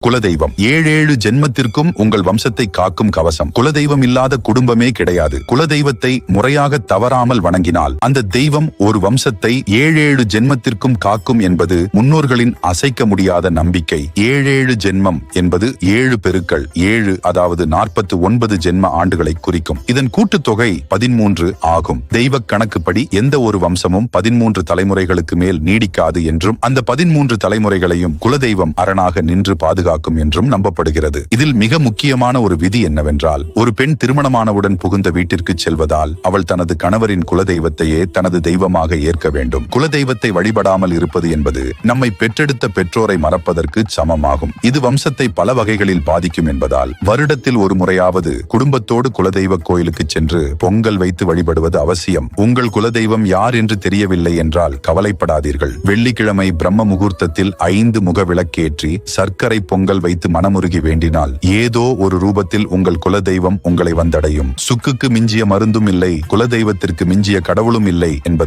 குலதெய்வம் 7 ஜென்மத்திற்கும் உங்கள் வம்சத்தை காக்கும் கவசம். குலதெய்வம் இல்லாத குடும்பமே கிடையாது. குலதெய்வத்தை முறையாக தவறாமல் வணங்கினால் அந்த தெய்வம் ஒரு வம்சத்தை 7 ஜென்மத்திற்கும் காக்கும் என்பது முன்னோர்களின் அசைக்க முடியாத நம்பிக்கை. 7 ஜென்மம் என்பது 7 பெருக்கள் 7, அதாவது 49 ஜென்ம ஆண்டுகளை குறிக்கும். இதன் கூட்டுத்தொகை 13 ஆகும். தெய்வ கணக்குப்படி எந்த ஒரு வம்சமும் 13 தலைமுறைகளுக்கு மேல் நீடிக்காது என்றும் அந்த 13 தலைமுறைகளையும் குலதெய்வம் அரணாக நின்று பாதுகாக்கும் என்றும் நம்பப்படுகிறது. இதில் மிக முக்கியமான ஒரு விதி என்னவென்றால், ஒரு பெண் திருமணமானவுடன் புகுந்த வீட்டிற்கு செல்வதால் அவள் தனது கணவரின் குலதெய்வத்தையே தனது தெய்வமாக ஏற்க வேண்டும். குலதெய்வத்தை வழிபடாமல் இருப்பது என்பது நம்மை பெற்றெடுத்த பெற்றோரை மறப்பதற்கு சமமாகும். இது வம்சத்தை பல வகைகளில் பாதிக்கும் என்பதால் வருடத்தில் ஒரு முறையாவது குடும்பத்தோடு குலதெய்வ கோயிலுக்கு சென்று பொங்கல் வைத்து வழிபடுவது அவசியம். உங்கள் குலதெய்வம் யார் என்று தெரியவில்லை என்றால் கவலைப்படாதீர்கள். வெள்ளிக்கிழமை பிரம்ம முகூர்த்தத்தில் 5 முக விளக்கேற்றி சர்க்கரை பொங்கல் வைத்து மனமுருகி வேண்டினால் ஏதோ ஒரு ரூபத்தில் உங்கள் குலதெய்வம் உங்களை வந்தடையும். சுக்குக்கு மிஞ்சிய மருந்தும் இல்லை, குலதெய்வத்திற்கு மிஞ்சிய கடவுளும் இல்லை என்பது